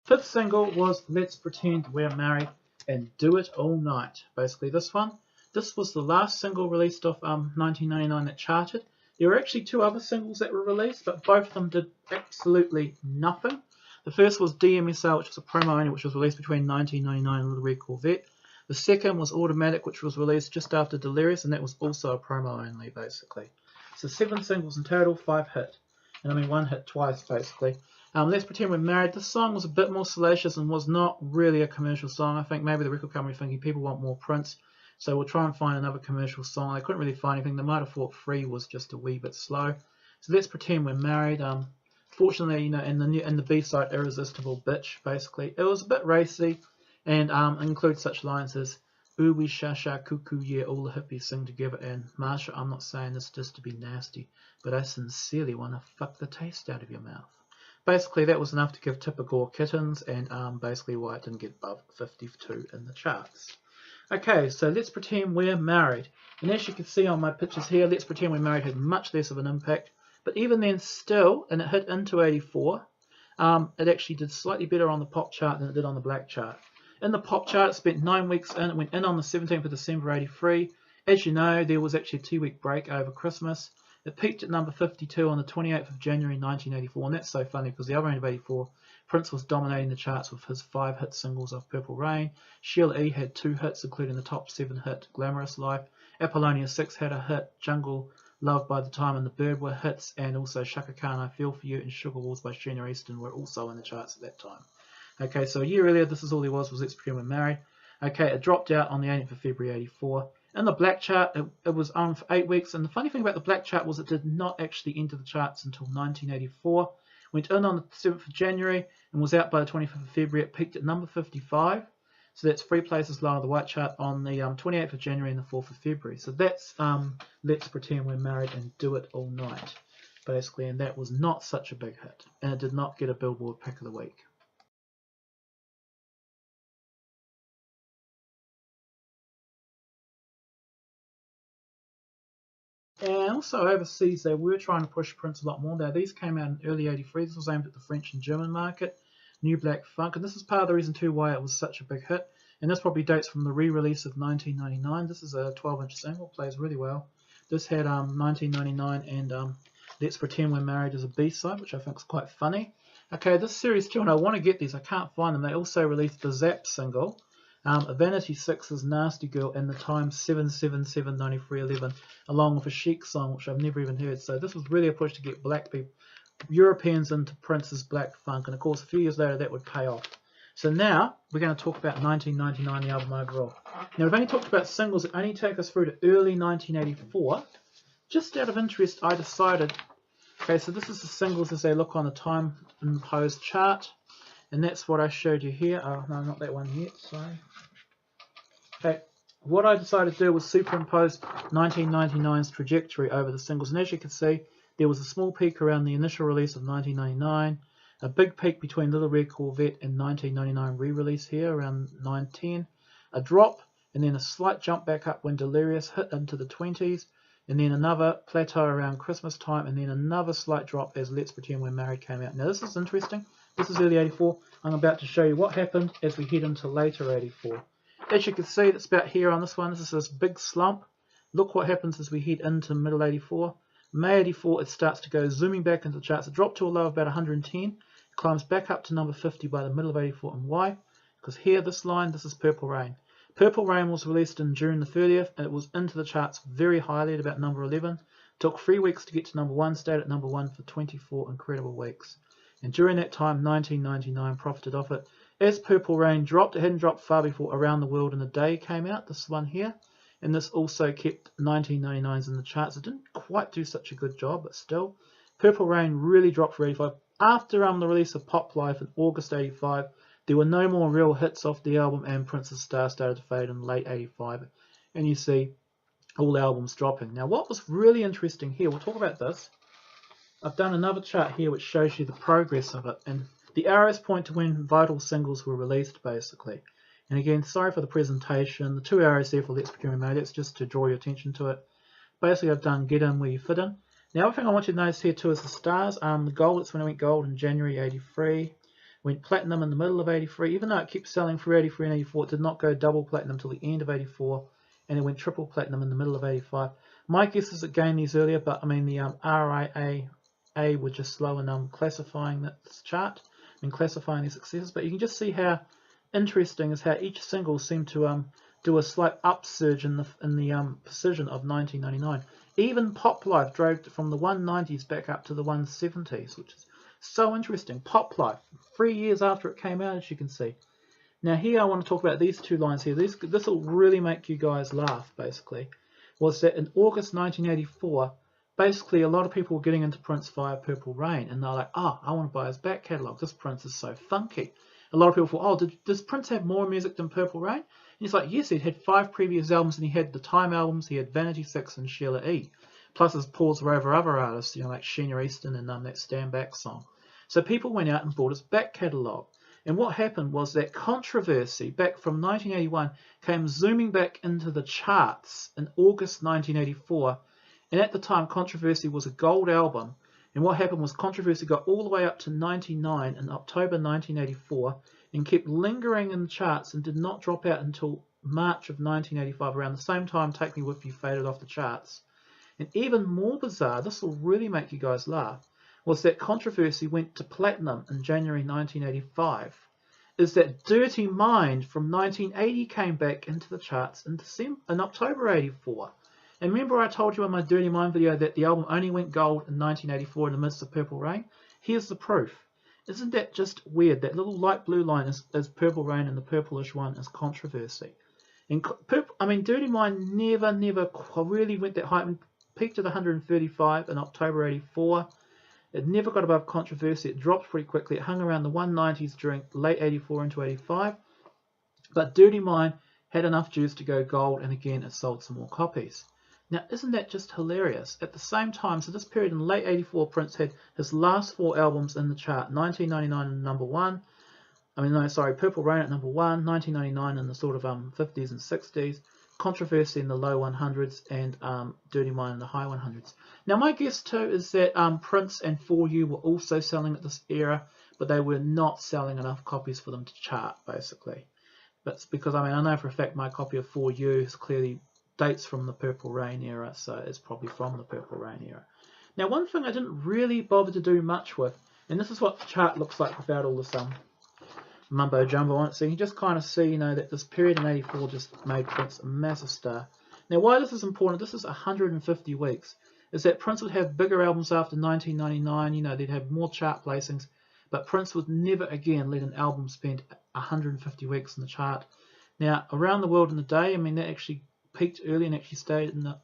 Fifth single was Let's Pretend We're Married and Do It All Night. Basically this one. This was the last single released off 1999 that charted. There were actually two other singles that were released, but both of them did absolutely nothing. The first was D.M.S.R, which was a promo only, which was released between 1999 and Little Red Corvette. The second was Automatic, which was released just after Delirious, and that was also a promo only, basically. So 7 singles in total, 5 hit. And I mean 1 hit twice, basically. Let's Pretend We're Married. This song was a bit more salacious and was not really a commercial song. I think maybe the record company thinking people want more Prince, so we'll try and find another commercial song. They couldn't really find anything. They might have thought Free was just a wee bit slow. So Let's Pretend We're Married. Fortunately, you know, in the B-side, Irresistible Bitch, basically. It was a bit racy and includes such lines as ooh wee sha sha cuckoo, yeah, all the hippies sing together, and Marsha, I'm not saying this just to be nasty, but I sincerely want to fuck the taste out of your mouth. Basically, that was enough to give Typical kittens, and basically why it didn't get above 52 in the charts. Okay, so Let's Pretend We're Married. And as you can see on my pictures here, Let's Pretend We're Married had much less of an impact. But even then still, and it hit into 84, it actually did slightly better on the pop chart than it did on the black chart. In the pop chart, it spent 9 weeks in. It went in on the 17th of December 83. As you know, there was actually a 2-week break over Christmas. It peaked at number 52 on the 28th of January 1984. And that's so funny because the other end of 84, Prince was dominating the charts with his 5 hit singles of Purple Rain. Sheila E. had 2 hits, including the top 7 hit Glamorous Life. Apollonia 6 had a hit, Jungle Love by the Time and the Bird were hits, and also Shaka Khan, I Feel For You, and Sugar Walls by Sheena Easton were also in the charts at that time. Okay, so a year earlier, this is all there was Let's Pretend We're Married. Okay, it dropped out on the 18th of February 84. In the black chart, it was on for 8 weeks, and the funny thing about the black chart was it did not actually enter the charts until 1984. Went in on the 7th of January and was out by the 25th of February. It peaked at number 55. So that's 3 places lower the white chart on the 28th of January and the 4th of February. So that's Let's Pretend We're Married and Do It All Night, basically. And that was not such a big hit. And it did not get a Billboard Pick of the Week. And also overseas, they were trying to push Prince a lot more. Now, these came out in early 83. This was aimed at the French and German market. New Black Funk, and this is part of the reason too why it was such a big hit, and this probably dates from the re-release of 1999. This is a 12-inch single, plays really well. This had 1999 and Let's Pretend We're Married as a B-side, which I think is quite funny. Okay, this series too, and I want to get these, I can't find them. They also released the Zap single, Vanity 6's Nasty Girl, and the Time 7779311, along with a Chic song, which I've never even heard. So this was really a push to get black people, Europeans, into Prince's Black Funk, and of course a few years later that would pay off. So now we're going to talk about 1999, the album overall. Now we've only talked about singles that only take us through to early 1984. Just out of interest, I decided, okay, so this is the singles as they look on the Time imposed chart, and that's what I showed you here. Oh no, not that one yet, sorry. Okay, what I decided to do was superimpose 1999's trajectory over the singles, and as you can see, there was a small peak around the initial release of 1999, a big peak between Little Red Corvette and 1999 re-release here around 910, a drop, and then a slight jump back up when Delirious hit into the 20s, and then another plateau around Christmas time, and then another slight drop as Let's Pretend We're Married came out. Now this is interesting. This is early 84. I'm about to show you what happened as we head into later 84. As you can see, it's about here on this one. This is this big slump. Look what happens as we head into middle 84. May 84, it starts to go zooming back into the charts. It dropped to a low of about 110. It climbs back up to number 50 by the middle of 84. And why? Because here, this line, this is Purple Rain. Purple Rain was released in June the 30th, and it was into the charts very highly at about number 11. It took 3 weeks to get to number 1, stayed at number 1 for 24 incredible weeks. And during that time, 1999 profited off it. As Purple Rain dropped, it hadn't dropped far before Around the World in a Day came out, this one here. And this also kept 1999s in the charts. It didn't quite do such a good job, but still. Purple Rain really dropped for 85. After the release of Pop Life in August 85, there were no more real hits off the album, and Prince's star started to fade in late 85. And you see all albums dropping. Now what was really interesting here, we'll talk about this. I've done another chart here which shows you the progress of it. And the arrows point to when vital singles were released, basically. And again, sorry for the presentation. The 2 arrows there for Let's Pretend We're Married, that's just to draw your attention to it. Basically, I've done Get In Where You Fit In. Now, the other thing I want you to notice here too is the stars. The gold, that's when I went gold in January 83. went platinum in the middle of 83. Even though it kept selling through 83 and 84, it did not go double platinum until the end of 84, and it went triple platinum in the middle of 85. My guess is it gained these earlier, but I mean the RIAA were just slow in classifying this chart and classifying these successes. But you can just see how interesting is how each single seemed to do a slight upsurge in the precision of 1999. Even Pop Life drove from the 190s back up to the 170s, which is so interesting. Pop Life, 3 years after it came out, as you can see. Now here I want to talk about these two lines here. This will really make you guys laugh, basically. Was that in August 1984, basically a lot of people were getting into Prince via Purple Rain, and they're like, oh, I want to buy his back catalogue. This Prince is so funky. A lot of people thought, oh, does Prince have more music than Purple Rain? And he's like, yes, he'd had 5 previous albums, and he had the Time albums, he had Vanity 6 and Sheila E. Plus his pause over other artists, like Sheena Easton and that Stand Back song. So people went out and bought his back catalogue. And what happened was that controversy back from 1981 came zooming back into the charts in August 1984. And at the time, Controversy was a gold album. And what happened was Controversy got all the way up to 99 in October 1984 and kept lingering in the charts and did not drop out until March of 1985. Around the same time, Take Me With You faded off the charts. And even more bizarre, this will really make you guys laugh, was that Controversy went to platinum in January 1985. Is that Dirty Mind from 1980 came back into the charts in October 84. And remember I told you in my Dirty Mind video that the album only went gold in 1984 in the midst of Purple Rain? Here's the proof. Isn't that just weird? That little light blue line is Purple Rain and the purplish one is Controversy. And Dirty Mind never really went that high. It peaked at 135 in October 84. It never got above Controversy. It dropped pretty quickly. It hung around the 190s during late 84 into 85. But Dirty Mind had enough juice to go gold, and again, it sold some more copies. Now, isn't that just hilarious? At the same time, so this period in late 84, Prince had his last 4 albums in the chart. 1999 in number 1. Purple Rain at number 1. 1999 in the sort of 50s and 60s. Controversy in the low 100s, and Dirty Mind in the high 100s. Now my guess too is that Prince and For You were also selling at this era, but they were not selling enough copies for them to chart, basically. But it's because I know for a fact my copy of For You is clearly dates from the Purple Rain era, so it's probably from the Purple Rain era. Now one thing I didn't really bother to do much with, and this is what the chart looks like without all this mumbo jumbo on it, so you can just kind of see, that this period in 84 just made Prince a massive star. Now why this is important, this is 150 weeks, is that Prince would have bigger albums after 1999, they'd have more chart placings, but Prince would never again let an album spend 150 weeks in the chart. Now Around the World in a Day, that actually peaked early and actually stayed in the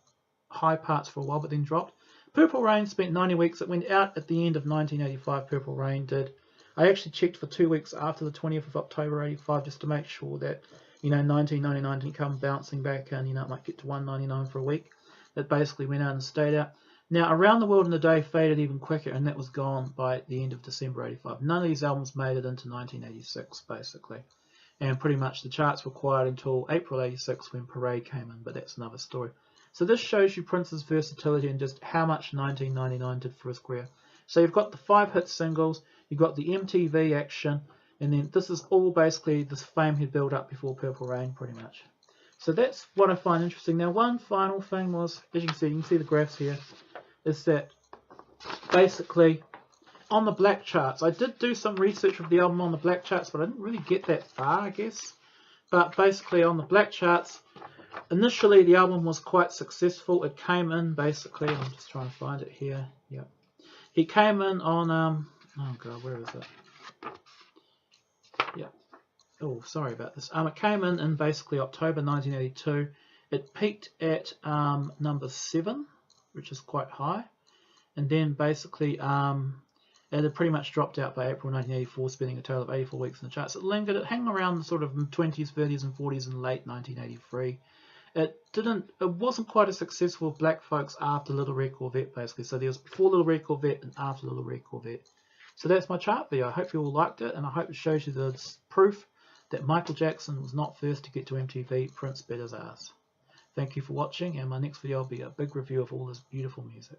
high parts for a while but then dropped. Purple Rain spent 90 weeks, it went out at the end of 1985, Purple Rain did. I actually checked for 2 weeks after the 20th of October 85 just to make sure that 1999 didn't come bouncing back and it might get to 199 for a week. It basically went out and stayed out. Now Around the World in a Day faded even quicker, and that was gone by the end of December 85. None of these albums made it into 1986 basically, and pretty much the charts were quiet until April 86 when Parade came in, but that's another story. So this shows you Prince's versatility and just how much 1999 did for his career. So you've got the 5 hit singles, you've got the MTV action, and then this is all basically this fame he'd built up before Purple Rain pretty much. So that's what I find interesting. Now one final thing was, as you can see the graphs here, is that basically on the black charts, I did do some research of the album on the black charts, but I didn't really get that far, I guess. But basically on the black charts, initially the album was quite successful. It came in basically, I'm just trying to find it here, yep. He came in on, oh god, where is it? Yeah. Oh, sorry about this. It came in basically October 1982. It peaked at number 7, which is quite high. And then basically, it had pretty much dropped out by April 1984, spending a total of 84 weeks in the charts. It lingered, it hung around the sort of 20s, 30s, and 40s in late 1983. It wasn't quite as successful with black folks after Little Red Corvette, basically. So there was before Little Red Corvette and after Little Red Corvette. So that's my chart video. I hope you all liked it, and I hope it shows you the proof that Michael Jackson was not first to get to MTV. Prince bet his ass. Thank you for watching, and my next video will be a big review of all this beautiful music.